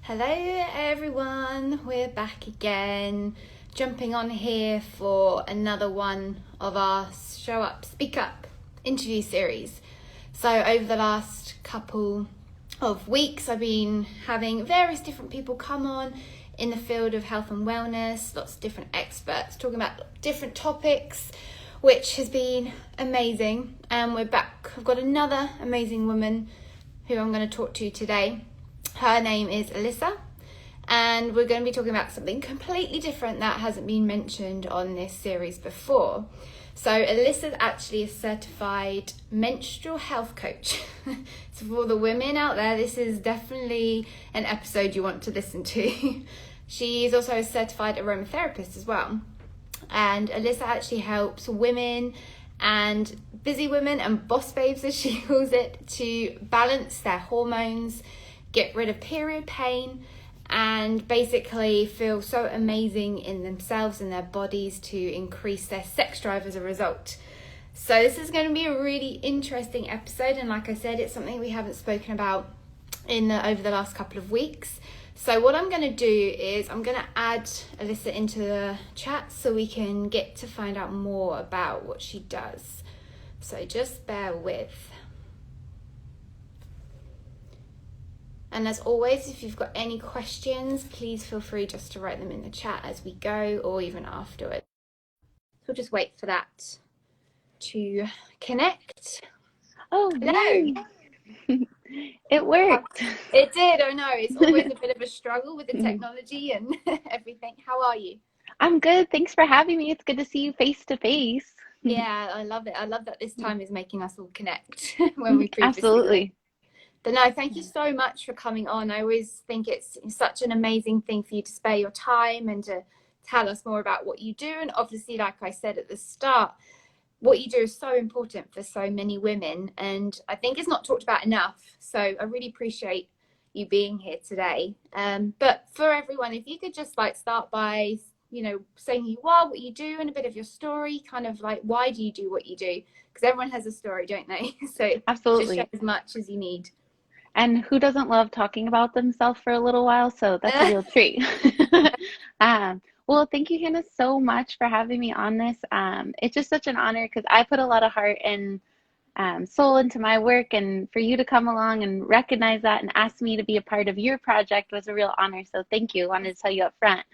Hello everyone, we're back again, jumping on here for another one of our Show Up, Speak Up interview series. So over the last couple of weeks I've been having various different people come on in the field of health and wellness, lots of different experts talking about different topics, which has been amazing. And we're back. I've got another amazing woman who I'm going to talk to today. Her name is Alyssa, and we're going to be talking about something completely different that hasn't been mentioned on this series before. So Alyssa is actually a certified menstrual health coach. So for the women out there, this is definitely an episode you want to listen to. She's also a certified aromatherapist as well. And Alyssa actually helps women and busy women and boss babes, as she calls it, to balance their hormones, get rid of period pain, and basically feel so amazing in themselves and their bodies to increase their sex drive as a result. So this is going to be a really interesting episode, and like I said, it's something we haven't spoken about over the last couple of weeks. So what I'm going to do is I'm going to add Alyssa into the chat so we can get to find out more about what she does. So just bear with. And as always, if you've got any questions, please feel free just to write them in the chat as we go or even afterwards. So we'll just wait for that to connect. Oh, hello. It worked. It did. I know. It's always a bit of a struggle with the technology and everything. How are you? I'm good. Thanks for having me. It's good to see you face to face. Yeah, I love it. I love that this time is making us all connect when we previously Absolutely. But no, thank you so much for coming on. I always think it's such an amazing thing for you to spare your time and to tell us more about what you do. And obviously, like I said at the start, what you do is so important for so many women. And I think it's not talked about enough. So I really appreciate you being here today. But for everyone, if you could just start by, saying who you are, what you do, and a bit of your story, kind of like, why do you do what you do? Because everyone has a story, don't they? So Absolutely. just share as much as you need. And who doesn't love talking about themselves for a little while? So that's a real treat. Well, thank you, Hannah, so much for having me on this. It's just such an honor because I put a lot of heart and soul into my work, and for you to come along and recognize that and ask me to be a part of your project was a real honor. So thank you. I wanted to tell you up front.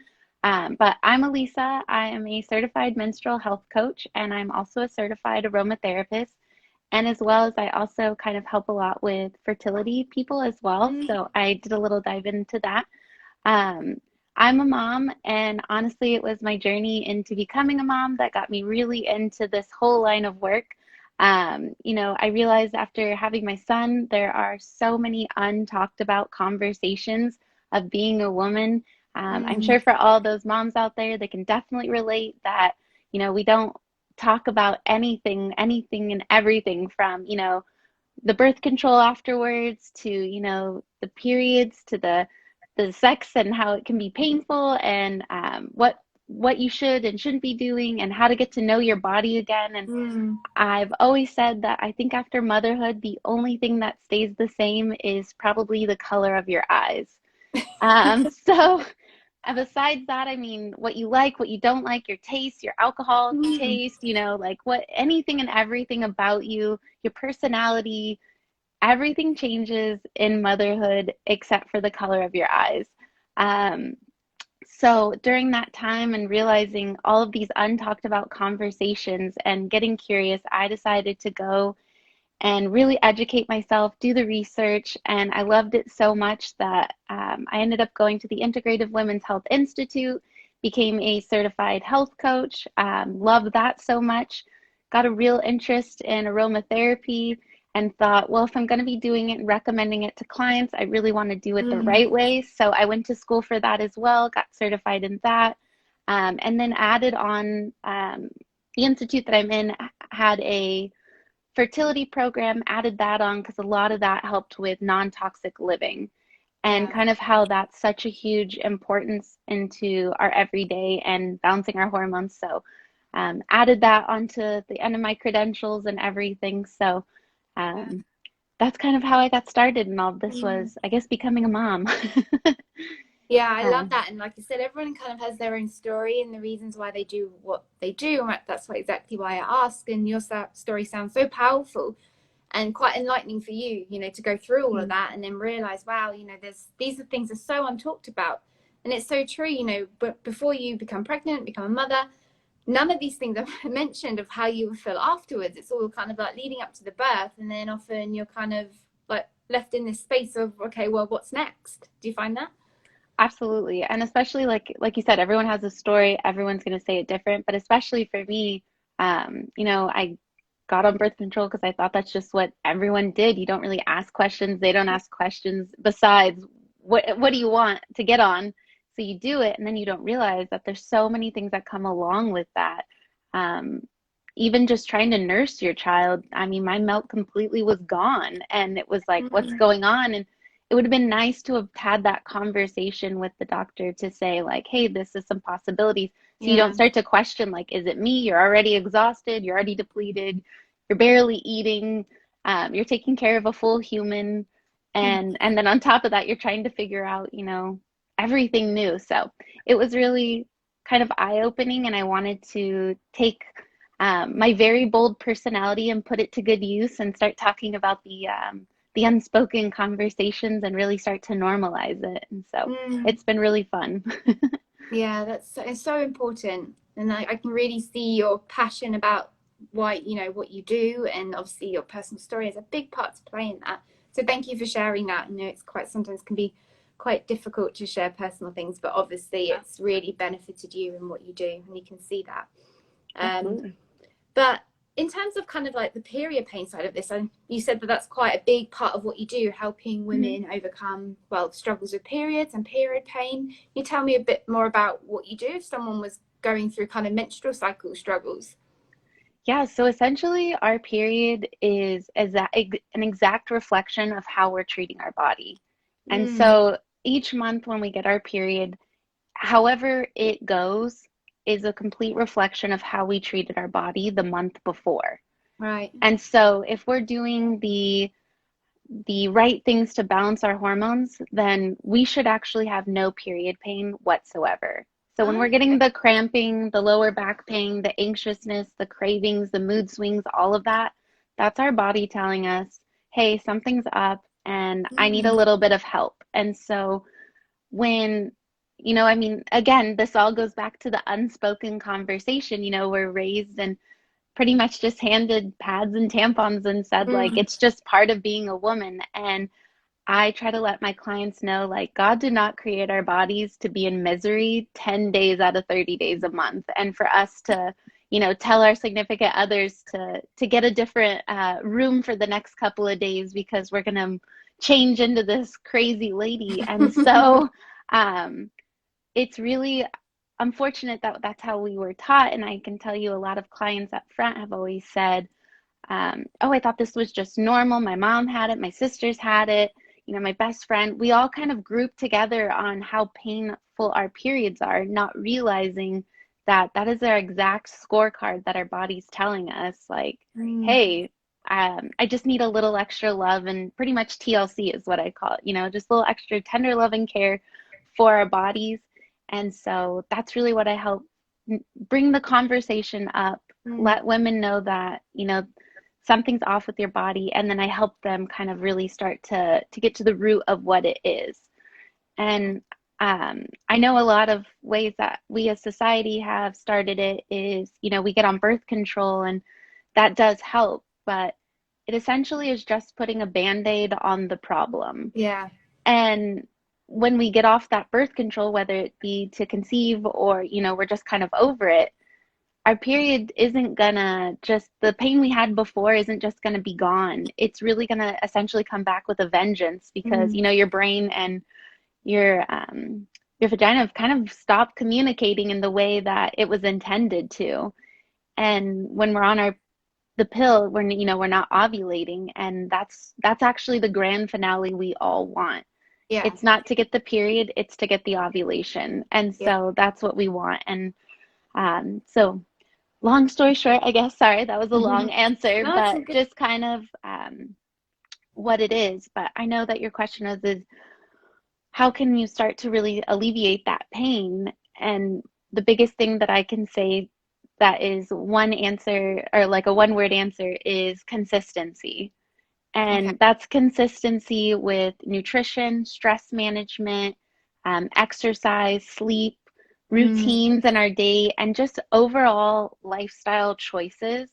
But I'm Alyssa. I am a certified menstrual health coach, and I'm also a certified aromatherapist. And as well as I also kind of help a lot with fertility people as well. So I did a little dive into that. I'm a mom, and honestly, it was my journey into becoming a mom that got me really into this whole line of work. I realized after having my son, there are so many untalked about conversations of being a woman. I'm sure for all those moms out there, they can definitely relate that, we don't talk about anything and everything from, the birth control afterwards to, the periods to the sex and how it can be painful, and what you should and shouldn't be doing, and how to get to know your body again. And I've always said that I think after motherhood, the only thing that stays the same is probably the color of your eyes. So besides that, I mean, what you like, what you don't like, your taste, your alcohol taste, anything and everything about you, your personality, everything changes in motherhood except for the color of your eyes. So during that time and realizing all of these untalked about conversations and getting curious, I decided to go and really educate myself, do the research, and I loved it so much that I ended up going to the Integrative Women's Health Institute, became a certified health coach, loved that so much, got a real interest in aromatherapy, and thought, well, if I'm going to be doing it and recommending it to clients, I really want to do it the right way. So I went to school for that as well, got certified in that, and then added on, the institute that I'm in had a fertility program, added that on because a lot of that helped with non-toxic living and kind of how that's such a huge importance into our everyday and balancing our hormones. So added that onto the end of my credentials and everything. So that's kind of how I got started, and all of this was, I guess, becoming a mom. Yeah, I love Um, that. And like I said, everyone kind of has their own story and the reasons why they do what they do. And that's why, exactly why I ask. And your story sounds so powerful and quite enlightening for you, you know, to go through all of mm, that and then realize, wow, you know, these are things are so untalked about. And it's so true, you know, but before you become pregnant, become a mother, none of these things are mentioned of how you will feel afterwards. It's all kind of like leading up to the birth. And then often you're kind of like left in this space of, okay, well, what's next? Do you find that? absolutely. And especially like you said, everyone has a story, everyone's going to say it different, but especially for me, I got on birth control because I thought that's just what everyone did. You don't really ask questions. They don't ask questions besides what do you want to get on? So you do it, and then you don't realize that there's so many things that come along with that. Um, Even just trying to nurse your child, I mean, my milk completely was gone, and it was like, what's Mm, going on? And it would have been nice to have had that conversation with the doctor to say, like, hey, this is some possibilities. So you don't yeah. start to question, like, is it me? You're already exhausted, you're already depleted, you're barely eating, you're taking care of a full human, and then on top of that, you're trying to figure out, everything new. So it was really kind of eye-opening, and I wanted to take my very bold personality and put it to good use and start talking about the unspoken conversations and really start to normalize it. And so Mm. it's been really fun. Yeah, it's so important. And I can really see your passion about why, you know, what you do. And obviously your personal story has a big part to play in that. So thank you for sharing that. You know, it's quite sometimes can be quite difficult to share personal things, but obviously it's really benefited you in what you do, and you can see that. Um, Absolutely. but in terms of kind of like the period pain side of this, and you said that that's quite a big part of what you do, helping Mhm. women overcome, well, struggles with periods and period pain. Can you tell me a bit more about what you do if someone was going through kind of menstrual cycle struggles? Yeah, so essentially, our period is an exact reflection of how we're treating our body. And Mm, so each month when we get our period, however it goes is a complete reflection of how we treated our body the month before. right. And so if we're doing the right things to balance our hormones, then we should actually have no period pain whatsoever. So when we're getting Okay. the cramping, the lower back pain, the anxiousness, the cravings, the mood swings, all of that, that's our body telling us, hey, something's up and I need a Mm, little bit of help. And so when, I mean, again, this all goes back to the unspoken conversation. We're raised and pretty much just handed pads and tampons and said, like, mm, it's just part of being a woman. And I try to let my clients know, like, God did not create our bodies to be in misery 10 days out of 30 days a month. And for us to, tell our significant others to get a different room for the next couple of days because we're going to change into this crazy lady. And so um, it's really unfortunate that that's how we were taught. And I can tell you a lot of clients up front have always said, oh, I thought this was just normal. My mom had it, my sisters had it, my best friend. We all kind of group together on how painful our periods are, not realizing that that is our exact scorecard that our body's telling us, like, mm. hey, I just need a little extra love, and pretty much TLC is what I call it, just a little extra tender love and care for our bodies. And so that's really what I help bring the conversation up, Mm. let women know that, something's off with your body, and then I help them kind of really start to get to the root of what it is. And I know a lot of ways that we as society have started it is, we get on birth control, and that does help, but it essentially is just putting a band-aid on the problem. Yeah. And when we get off that birth control, whether it be to conceive or, we're just kind of over it, our period isn't gonna just, the pain we had before isn't just gonna be gone. It's really gonna essentially come back with a vengeance because, Mm. your brain and your vagina have kind of stopped communicating in the way that it was intended to. And when we're on the pill, we're not ovulating, and that's actually the grand finale we all want. Yeah. It's not to get the period, it's to get the ovulation. And Yeah. so that's what we want. And so long story short, I guess, sorry, that was a long answer, No, it's all but good. just kind of what it is. But I know that your question is how can you start to really alleviate that pain? And the biggest thing that I can say that is one answer, or like a one word answer, is consistency. Okay. And that's consistency with nutrition, stress management, exercise, sleep, Mm, routines in our day, and just overall lifestyle choices.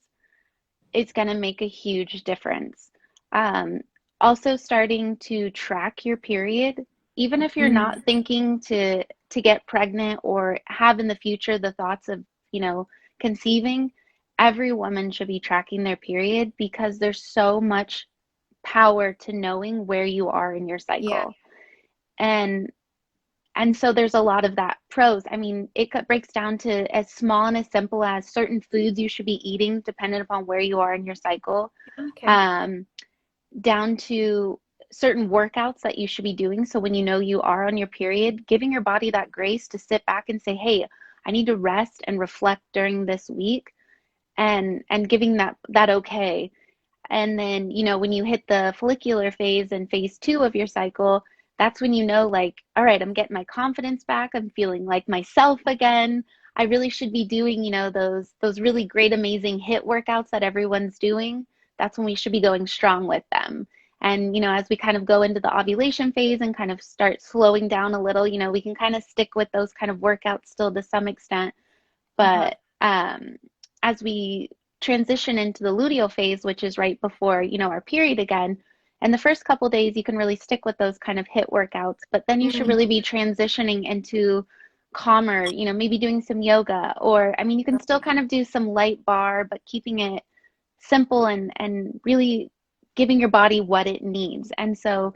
It's going to make a huge difference. Um, Also, starting to track your period, even if you're mm, not thinking to get pregnant or have in the future the thoughts of, you know, conceiving, every woman should be tracking their period because there's so much power to knowing where you are in your yeah. cycle. And so there's a lot of that pros. I mean, it breaks down to as small and as simple as certain foods you should be eating depending upon where you are in your cycle, Okay. um, down to certain workouts that you should be doing. So when you know you are on your period, giving your body that grace to sit back and say, hey, I need to rest and reflect during this week, and giving that okay. And then, you know, when you hit the follicular phase and phase two of your cycle, that's when you know, like, all right, I'm getting my confidence back. I'm feeling like myself again. I really should be doing, you know, those really great, amazing hit workouts that everyone's doing. That's when we should be going strong with them. And, you know, as we kind of go into the ovulation phase and kind of start slowing down a little, you know, we can kind of stick with those kind of workouts still to some extent. Uh-huh. But as we transition into the luteal phase, which is right before, you know, our period again, and the first couple days you can really stick with those kind of hit workouts, but then you should Mm. really be transitioning into calmer, you know, maybe doing some yoga, or I mean, you can still kind of do some light bar, but keeping it simple and really giving your body what it needs. And so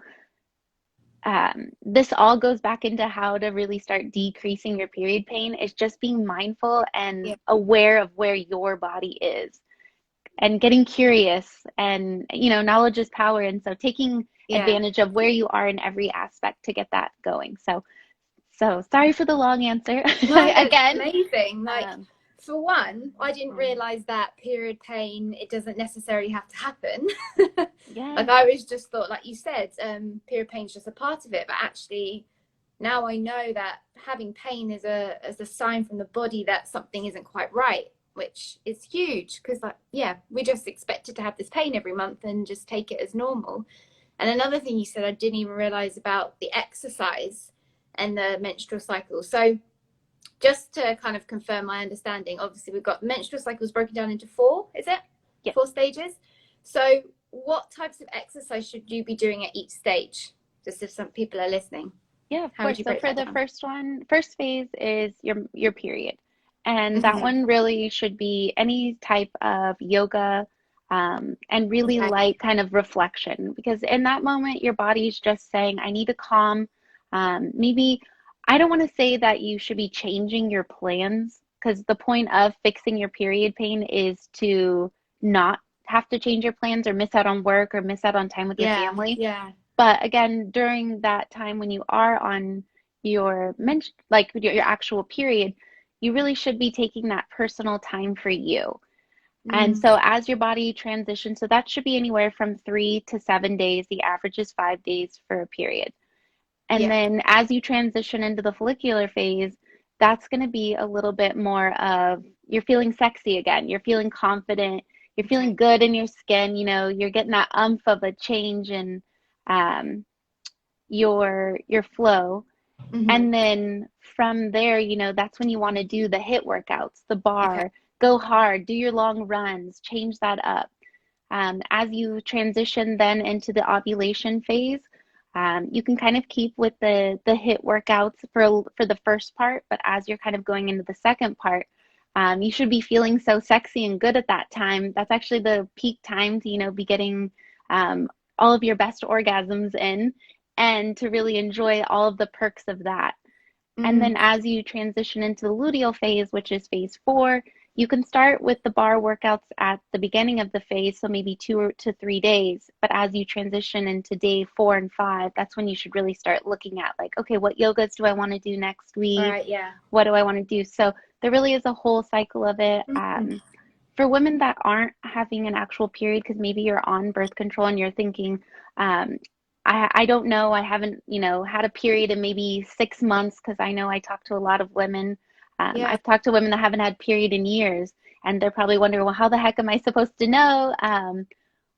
this all goes back into how to really start decreasing your period pain, is just being mindful and Yeah. aware of where your body is and getting curious. And, you know, knowledge is power. And so taking Yeah. advantage of where you are in every aspect to get that going. So sorry for the long answer No, that's again. amazing. Like, Um, for one, I didn't um, realize that period pain, it doesn't necessarily have to happen. yeah, Like, I always just thought, like you said, period pain is just a part of it. But actually, now I know that having pain is a sign from the body that something isn't quite right, which is huge because, like, yeah, we just expected to have this pain every month and just take it as normal. And another thing you said, I didn't even realize about the exercise and the menstrual cycle. So just to kind of confirm my understanding, obviously we've got menstrual cycles broken down into four, is it? yes. Four stages. So what types of exercise should you be doing at each stage? Just if some people are listening, Yeah, of how would course. you So break for that the down? first phase is your period. And that Mm-hmm. one really should be any type of yoga, and really Okay. light kind of reflection, because in that moment your body's just saying, I need to calm. Maybe I don't want to say that you should be changing your plans, because the point of fixing your period pain is to not have to change your plans or miss out on work or miss out on time with your Yeah. family. Yeah. But again, during that time when you are on your like your actual period, you really should be taking that personal time for you. And Mm. so as your body transitions, so that should be anywhere from 3 to 7 days. The average is 5 days for a period. And Yeah. then as you transition into the follicular phase, that's going to be a little bit more of you're feeling sexy again. You're feeling confident. You're feeling Okay. good in your skin. You know, you're getting that umph of a change in um, your flow. Mm-hmm. And then from there, you know, that's when you want to do the hit workouts, the Okay. bar, go hard, do your long runs, change that up. As you transition then into the ovulation phase, you can kind of keep with the hit workouts for the first part, but as you're kind of going into the second part, you should be feeling so sexy and good at that time. That's actually the peak time to, you know, be getting all of your best orgasms in, and to really enjoy all of the perks of that. And then Mm. as you transition into the luteal phase, which is phase four, you can start with the bar workouts at the beginning of the phase, so maybe 2 to 3 days. But as you transition into day 4 and 5, that's when you should really start looking at, like, okay, what yogas do I want to do next week? Right. Yeah. What do I want to do? So there really is a whole cycle of it. Mm. For women that aren't having an actual period, because maybe you're on birth control and you're thinking, um, I don't know. I haven't, had a period in maybe 6 months because I know I talk to a lot of women. Yeah. I've talked to women that haven't had period in years, and they're probably wondering, well, how the heck am I supposed to know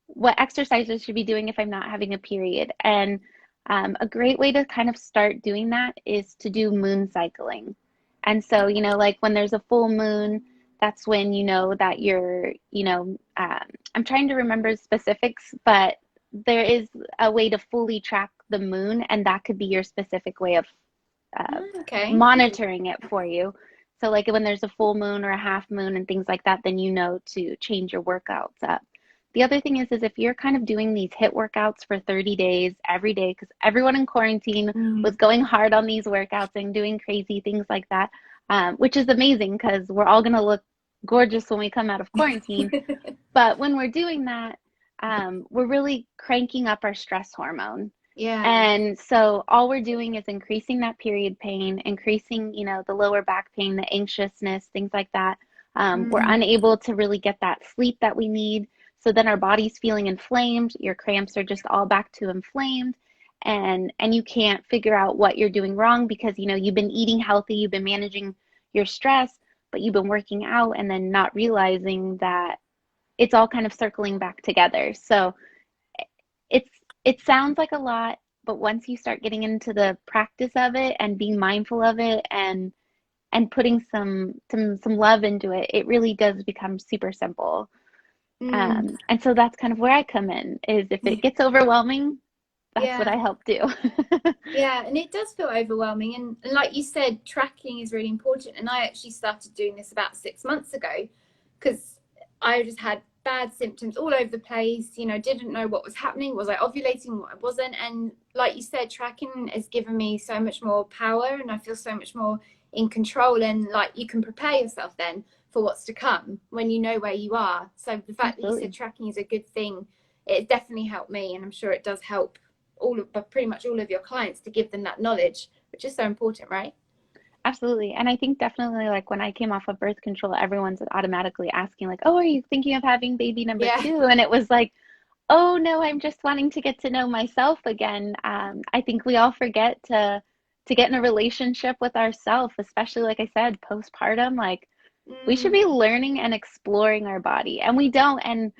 what exercises I should be doing if I'm not having a period? And a great way to kind of start doing that is to do moon cycling. And so, like when there's a full moon, that's when you know that I'm trying to remember specifics, but there is a way to fully track the moon, and that could be your specific way of Okay. monitoring it for you. So, like when there's a full moon or a half moon and things like that, then you know to change your workouts up. The other thing is if you're kind of doing these HIIT workouts for 30 days every day, because everyone in quarantine was Mm. going hard on these workouts and doing crazy things like that, which is amazing because we're all going to look gorgeous when we come out of quarantine. But when we're doing that, we're really cranking up our stress hormone. Yeah. And so all we're doing is increasing that period pain, increasing, the lower back pain, the anxiousness, things like that. We're Mm. unable to really get that sleep that we need. So then our body's feeling inflamed. Your cramps are just all back to inflamed. And you can't figure out what you're doing wrong because, you've been eating healthy, you've been managing your stress, but you've been working out and then not realizing that it's all kind of circling back together. So it's it sounds like a lot, but once you start getting into the practice of it and being mindful of it and putting some love into it, it really does become super simple. Mm. And so that's kind of where I come in, is if it gets overwhelming, that's what Yeah. I help do. Yeah, and it does feel overwhelming. And like you said, tracking is really important. And I actually started doing this about 6 months ago because I just had bad symptoms all over the place, didn't know what was happening. Was I ovulating? What I wasn't? And like you said, tracking has given me so much more power and I feel so much more in control. And like you can prepare yourself then for what's to come when you know where you are. So the fact that you said Absolutely. tracking is a good thing, it definitely helped me. And I'm sure it does help but pretty much all of your clients, to give them that knowledge, which is so important, right? Absolutely. And I think definitely like when I came off of birth control, everyone's automatically asking like, "Oh, are you thinking of having baby number Yeah. two?" And it was like, "Oh no, I'm just wanting to get to know myself again." I think we all forget to get in a relationship with ourselves, especially like I said, postpartum. Like we should Mm, be learning and exploring our body, and we don't. And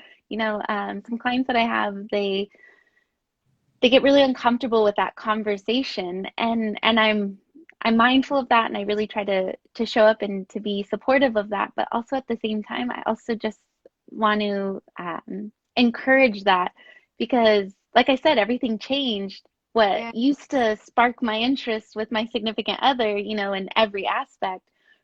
some clients that I have, they get really uncomfortable with that conversation, and I'm mindful of that, and I really try to show up and to be supportive of that, but also at the same time I also just want to encourage that, because like I said, everything changed. What yeah. used to spark my interest with my significant other, in every aspect,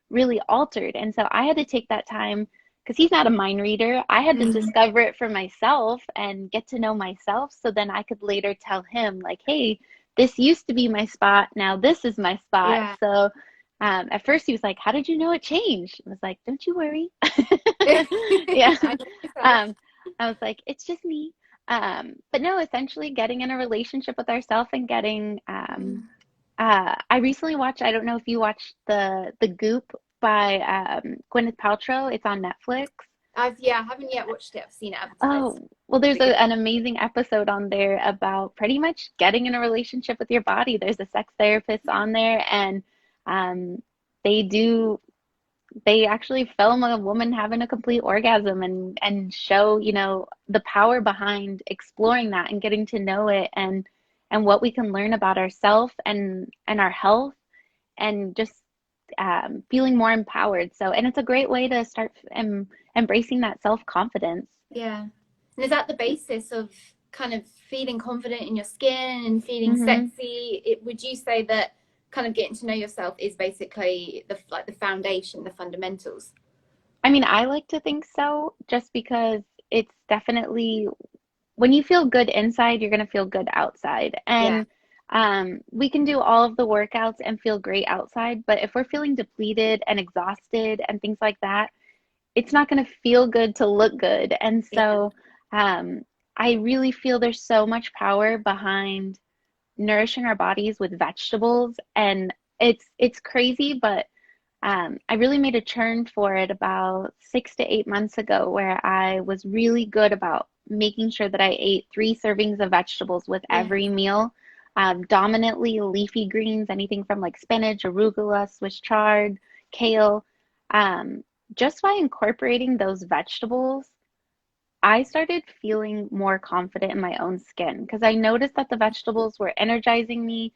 really altered. And so I had to take that time, because he's not a mind reader. I had to Mm, discover it for myself and get to know myself so then I could later tell him, like, hey, this used to be my spot. Now this is my spot. yeah. So at first he was like, how did you know it changed? I was like, don't you worry. Yeah. I know myself. Um, I was like, it's just me. But no, essentially getting in a relationship with ourselves and getting Mm. I recently watched, I don't know if you watched the Goop by Gwyneth Paltrow. It's on Netflix. I haven't yet watched it. I've seen it advertised. Oh, well, there's Is it an amazing episode on there about pretty much getting in a relationship with your body. There's a sex therapist good? on there, and um, they do, they actually film a woman having a complete orgasm and show, the power behind exploring that and getting to know it, and what we can learn about ourselves and our health, and just feeling more empowered. So, and it's a great way to start embracing that self-confidence. Yeah. And is that the basis of kind of feeling confident in your skin and feeling Hmm. sexy? Would you say that kind of getting to know yourself is basically the foundation, the fundamentals? I mean, I like to think so, just because it's definitely, when you feel good inside, you're going to feel good outside. Yeah. And we can do all of the workouts and feel great outside, but if we're feeling depleted and exhausted and things like that, it's not going to feel good to look good. And Yeah. so um, I really feel there's so much power behind nourishing our bodies with vegetables. And it's crazy, but I really made a turn for it about 6 to 8 months ago, where I was really good about making sure that I ate 3 servings of vegetables with Yeah. every meal. Dominantly leafy greens, anything from like spinach, arugula, Swiss chard, kale. Um, just by incorporating those vegetables, I started feeling more confident in my own skin because I noticed that the vegetables were energizing me.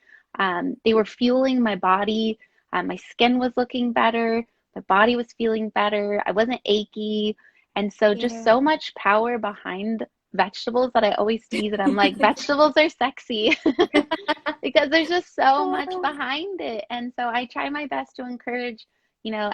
They were fueling my body. My skin was looking better. My body was feeling better. I wasn't achy. And so just Yeah. so much power behind vegetables that I always tease it. I'm like, vegetables are sexy because there's just so much behind it. And so I try my best to encourage,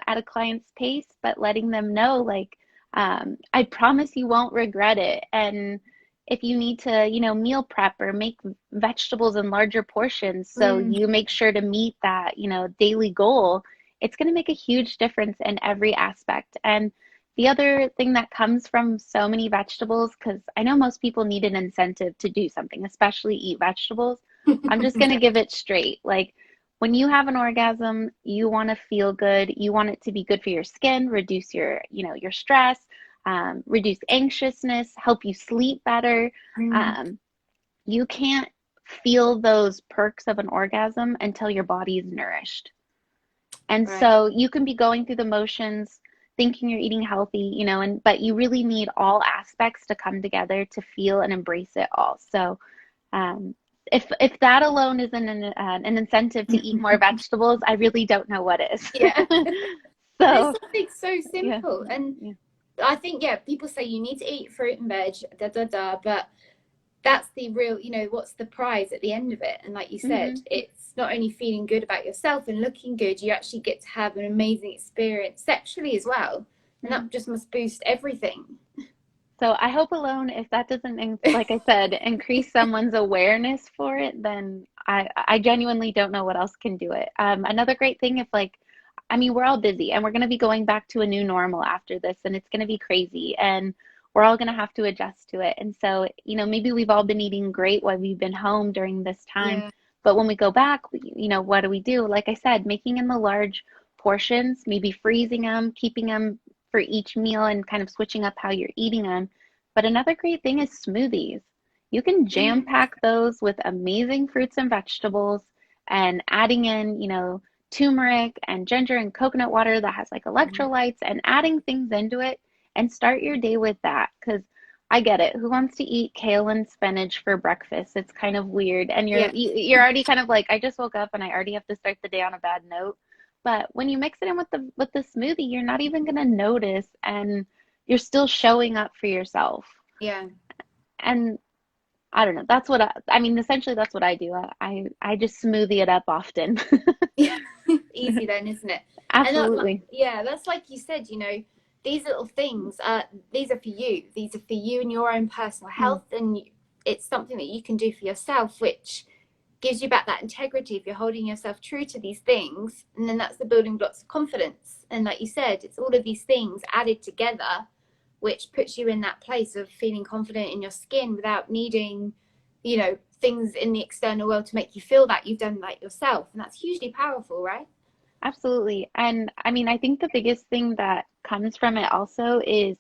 at a client's pace, but letting them know, like, I promise you won't regret it. And if you need to, meal prep or make vegetables in larger portions so Mm, you make sure to meet that, daily goal, it's going to make a huge difference in every aspect. And the other thing that comes from so many vegetables, because I know most people need an incentive to do something, especially eat vegetables. I'm just going to yeah. give it straight. Like, when you have an orgasm, you want to feel good. You want it to be good for your skin, reduce your stress, reduce anxiousness, help you sleep better. Mm, Um, you can't feel those perks of an orgasm until your body is nourished. And right. so you can be going through the motions, thinking you're eating healthy, but you really need all aspects to come together to feel and embrace it all. So um, if that alone isn't an incentive to eat more vegetables, I really don't know what is. Yeah. And it's So something so yeah, simple. And yeah. I think, yeah, people say you need to eat fruit and veg, da da da, but that's the real, what's the prize at the end of it? And like you said, Hmm. it's not only feeling good about yourself and looking good, you actually get to have an amazing experience sexually as well. And Hmm. that just must boost everything. So I hope alone, if that doesn't, like I said, increase someone's awareness for it, then I genuinely don't know what else can do it. Another great thing, if like, I mean, we're all busy and we're going to be going back to a new normal after this, and it's going to be crazy, and we're all going to have to adjust to it. And so, maybe we've all been eating great while we've been home during this time, Yeah. but when we go back, what do we do? Like I said, making in the large portions, maybe freezing them, keeping them for each meal and kind of switching up how you're eating them. But another great thing is smoothies. You can jam Mm, pack those with amazing fruits and vegetables and adding in, turmeric and ginger and coconut water that has like electrolytes and adding things into it and start your day with that. Because I get it. Who wants to eat kale and spinach for breakfast? It's kind of weird. And yeah. you're already kind of like, I just woke up and I already have to start the day on a bad note. But when you mix it in with the smoothie, you're not even gonna notice, and you're still showing up for yourself. Yeah. And I don't know. That's what I mean, essentially that's what I do. I just smoothie it up often. Yeah. Easy then, isn't it? And Absolutely. yeah, that's like you said, these little things these are for you. These are for you and your own personal Mm, health, and it's something that you can do for yourself, which gives you back that integrity if you're holding yourself true to these things. And then that's the building blocks of confidence. And like you said, it's all of these things added together which puts you in that place of feeling confident in your skin without needing, things in the external world to make you feel that you've done that yourself. And that's hugely powerful, right? absolutely. And I mean, I think the biggest thing that comes from it also is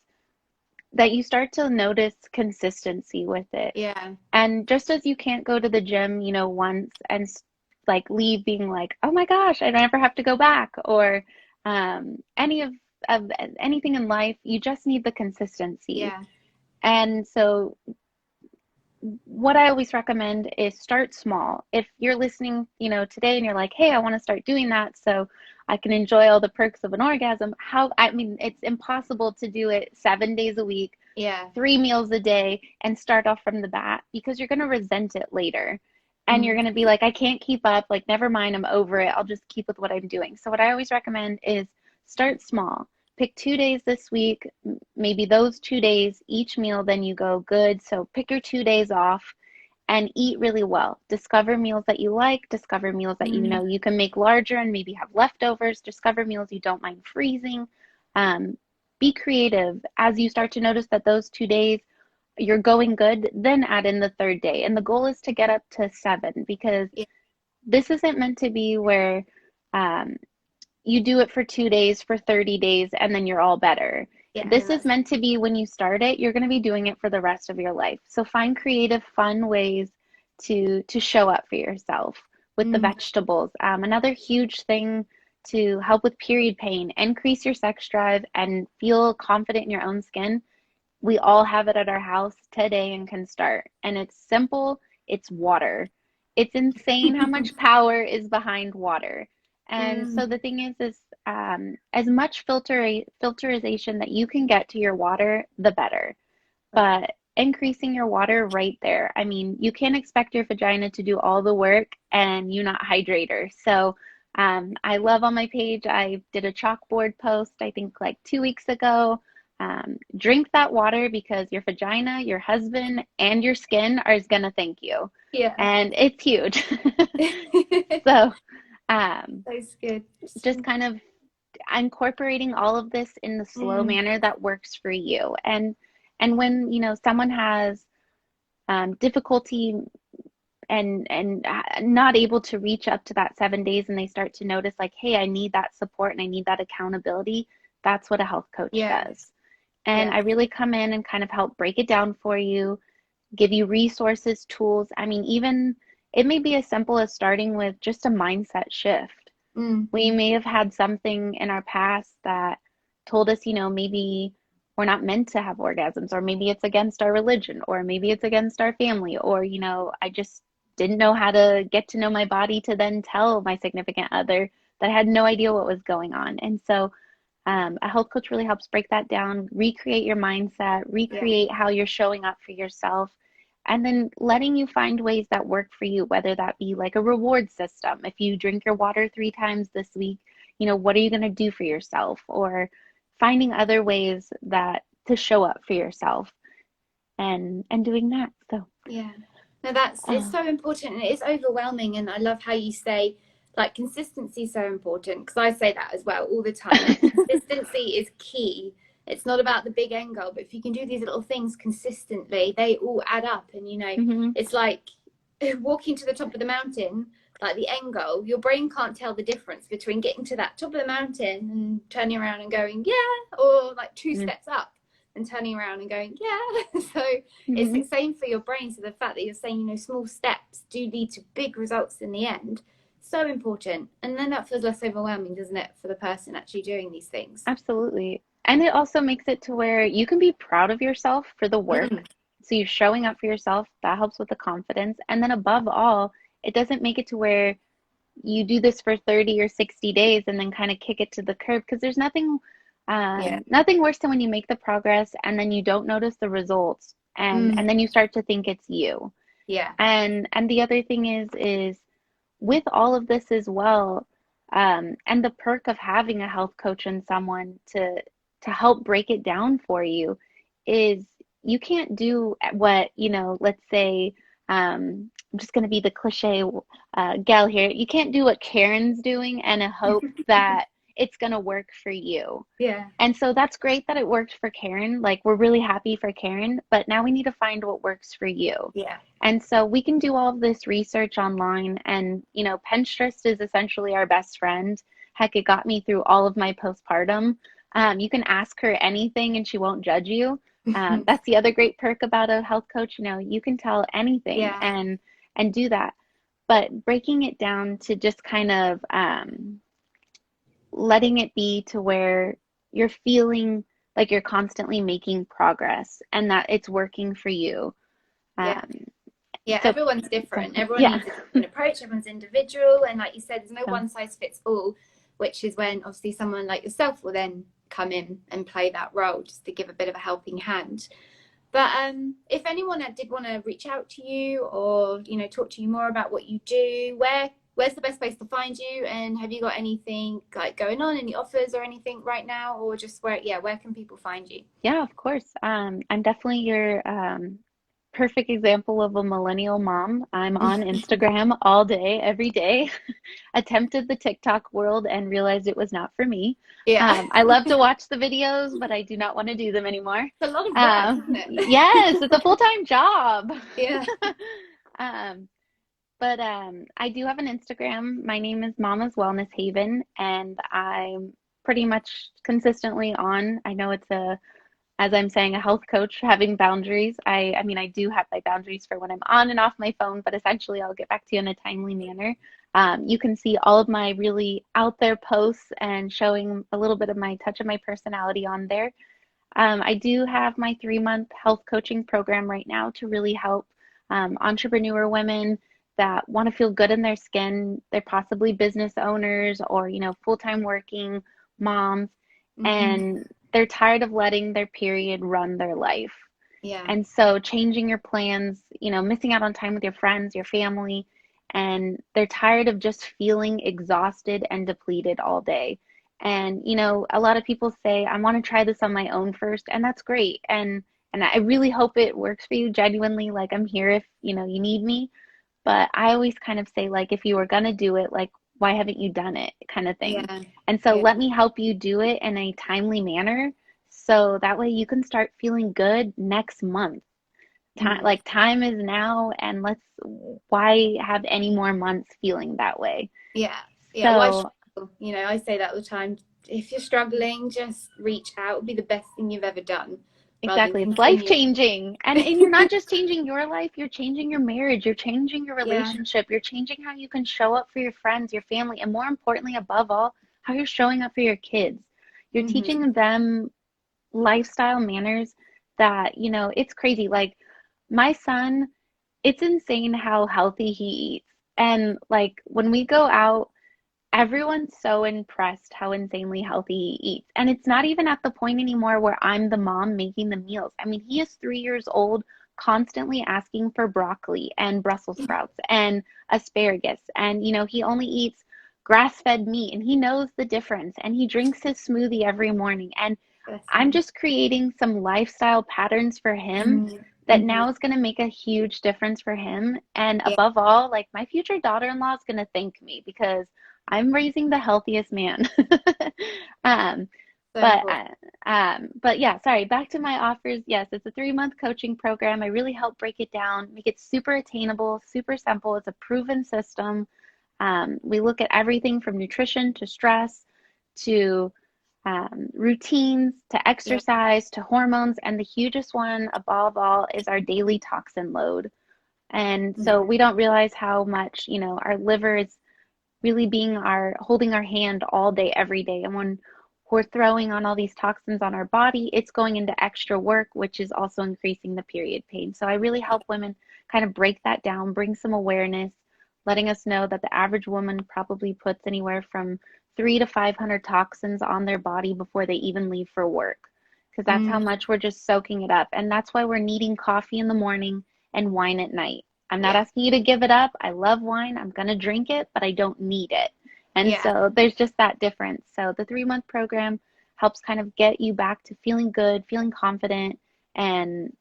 that you start to notice consistency with it. Yeah. And just as you can't go to the gym, once and like leave being like, oh my gosh, I never have to go back, or any of anything in life, you just need the consistency. Yeah. And so what I always recommend is start small. If you're listening, today and you're like, hey, I want to start doing that so I can enjoy all the perks of an orgasm. I mean, it's impossible to do it 7 days a week, Yeah. 3 meals a day, and start off from the bat because you're going to resent it later. And you're Mm. going to be like, I can't keep up. Like, never mind, I'm over it. I'll just keep with what I'm doing. So, what I always recommend is start small. Pick 2 days this week, maybe those 2 days, each meal, then you go good. So, pick your 2 days off and eat really well. Discover meals that you like, discover meals that Mm. you can make larger and maybe have leftovers, discover meals you don't mind freezing. Um, be creative as you start to notice that those 2 days you're going good, then add in the third day. And the goal is to get up to 7 because Yeah. this isn't meant to be where um, you do it for 2 days, for 30 days, and then you're all better. Yeah, This and is that's meant to be when you start it, you're going to be doing it for the rest of your life. So find creative, fun ways to show up for yourself with the mm, vegetables. Another huge thing to help with period pain, increase your sex drive, and feel confident in your own skin. We all have it at our house today and can start. And it's simple, it's water. It's insane how much power is behind water. And so the mm, thing is as much filterization that you can get to your water, the better. right. But increasing your water right there. I mean, you can't expect your vagina to do all the work and you not hydrate her. So I love on my page, I did a chalkboard post, I think like 2 weeks ago. Drink that water because your vagina, your husband, and your skin are going to thank you. Yeah. And it's huge. So um, That's good. just kind of incorporating all of this in the slow Mm, manner that works for you. And when, someone has difficulty and not able to reach up to that 7 days and they start to notice like, hey, I need that support and I need that accountability, that's what a health coach yeah. does. And Yeah. I really come in and kind of help break it down for you, give you resources, tools. I mean, even it may be as simple as starting with just a mindset shift. Mm, We may have had something in our past that told us, maybe we're not meant to have orgasms, or maybe it's against our religion, or maybe it's against our family, or, I just didn't know how to get to know my body to then tell my significant other that I had no idea what was going on. And so a health coach really helps break that down, recreate your mindset, yeah. recreate how you're showing up for yourself, and then letting you find ways that work for you, whether that be like a reward system. If you drink your water 3 times this week, what are you going to do for yourself? Or finding other ways that to show up for yourself and doing that. So, Yeah. No, it's uh, so important and it is overwhelming. And I love how you say, like, consistency is so important because I say that as well all the time. Like, consistency is key. It's not about the big end goal, but if you can do these little things consistently, they all add up. And, mhm, it's like walking to the top of the mountain, like the end goal, your brain can't tell the difference between getting to that top of the mountain and turning around and going, yeah, or like two mhm, steps up and turning around and going, yeah. So it's mhm. the same for your brain. So the fact that you're saying, small steps do lead to big results in the end, so important. And then that feels less overwhelming, doesn't it, for the person actually doing these things? Absolutely. And it also makes it to where you can be proud of yourself for the work. Mm, So you're showing up for yourself. That helps with the confidence. And then above all, it doesn't make it to where you do this for 30 or 60 days and then kind of kick it to the curb because there's yeah. nothing worse than when you make the progress and then you don't notice the results Mm, and then you start to think it's you. yeah. And the other thing is with all of this as well, and the perk of having a health coach and someone to help break it down for you is you can't do what, let's say, I'm just going to be the cliche gal here. You can't do what Karen's doing and hope that it's going to work for you. Yeah. And so that's great that it worked for Karen. Like, we're really happy for Karen, but now we need to find what works for you. Yeah. And so we can do all of this research online, and, Pinterest is essentially our best friend. Heck, it got me through all of my postpartum. You can ask her anything and she won't judge you. That's the other great perk about a health coach. You can tell anything Yeah. and do that. But breaking it down to just kind of letting it be to where you're feeling like you're constantly making progress and that it's working for you. Yeah. Um, Yeah, so, everyone's so different. Everyone yeah. needs a different approach. Everyone's individual. And like you said, there's no So, one size fits all, which is when obviously someone like yourself will then come in and play that role just to give a bit of a helping hand. But if anyone did want to reach out to you or, talk to you more about what you do, where's the best place to find you? And have you got anything like going on, any offers or anything right now? Or just where can people find you? yeah, of course. I'm definitely your perfect example of a millennial mom. I'm on Instagram all day, every day. Attempted the TikTok world and realized it was not for me. Yeah. I love to watch the videos, but I do not want to do them anymore. It's a lot of work, isn't Yes, it? it's a full-time job. Yeah. Um, but I do have an Instagram. My name is Mama's Wellness Haven, and I'm pretty much consistently on. I know it's as I'm saying, a health coach, having boundaries. I mean, I do have my boundaries for when I'm on and off my phone, but essentially I'll get back to you in a timely manner. You can see all of my really out there posts and showing a little bit of my touch of my personality on there. I do have my 3-month health coaching program right now to really help entrepreneur women that want to feel good in their skin. They're possibly business owners or, full-time working moms, and they're tired of letting their period run their life. Yeah. And so changing your plans, missing out on time with your friends, your family, and they're tired of just feeling exhausted and depleted all day. And, a lot of people say, I want to try this on my own first, and that's great. And I really hope it works for you genuinely. Like, I'm here if, you need me. But I always kind of say, like, if you were going to do it, like, why haven't you done it kind of thing? Yeah. And so let me help you do it in a timely manner. So that way you can start feeling good next month. Time is now, and why have any more months feeling that way? Yeah. So, why struggle? I say that all the time. If you're struggling, just reach out. It'll be the best thing you've ever done. Exactly. It's life changing. And you're not just changing your life, you're changing your marriage, you're changing your relationship, you're changing how you can show up for your friends, your family, and more importantly, above all, how you're showing up for your kids. You're teaching them lifestyle manners that, it's crazy. Like, my son, it's insane how healthy he eats. And like, when we go out, everyone's so impressed how insanely healthy he eats. And it's not even at the point anymore where I'm the mom making the meals. I mean, he is 3 years old, constantly asking for broccoli and Brussels sprouts and asparagus. And, he only eats grass-fed meat, and he knows the difference. And he drinks his smoothie every morning. And I'm just creating some lifestyle patterns for him that now is going to make a huge difference for him. And above all, like, my future daughter-in-law is going to thank me because I'm raising the healthiest man. But yeah, sorry, back to my offers. Yes, it's a 3-month coaching program. I really help break it down, make it super attainable, super simple. It's a proven system. We look at everything from nutrition to stress to routines to exercise to hormones. And the hugest one above all is our daily toxin load. And so we don't realize how much, our liver is really holding our hand all day, every day. And when we're throwing on all these toxins on our body, it's going into extra work, which is also increasing the period pain. So I really help women kind of break that down, bring some awareness, letting us know that the average woman probably puts anywhere from 300 to 500 toxins on their body before they even leave for work, because that's how much we're just soaking it up. And that's why we're needing coffee in the morning and wine at night. I'm not asking you to give it up. I love wine. I'm going to drink it, but I don't need it. And so there's just that difference. So the 3-month program helps kind of get you back to feeling good, feeling confident, and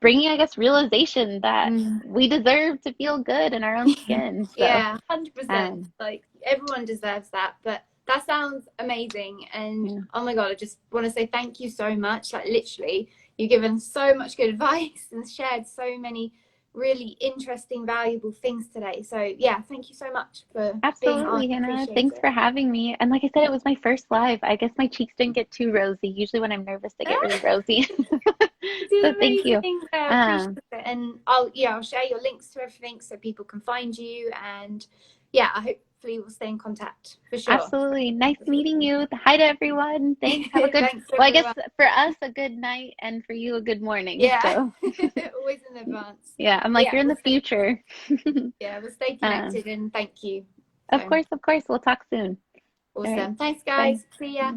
bringing, I guess, realization that we deserve to feel good in our own skin. So, 100%. Like, everyone deserves that. But that sounds amazing. And oh my God, I just want to say thank you so much. Like, literally, you've given so much good advice and shared so many really interesting, valuable things today. So yeah, thank you so much for absolutely, being on. Hannah. Thanks for having me. And like I said, it was my first live. I guess my cheeks didn't get too rosy. Usually when I'm nervous, they get really rosy. So thank you. I appreciate it. And I'll share your links to everything so people can find you. And yeah, hopefully we'll stay in contact for sure. Absolutely. Nice meeting you. Hi to everyone. Thanks. Have a good, I guess for us, a good night, and for you, a good morning. Yeah. So. Always in advance. Yeah. I'm like, you're in the future. Yeah. We'll stay connected, and thank you. Of course. We'll talk soon. Awesome. Right. Thanks, guys. See ya.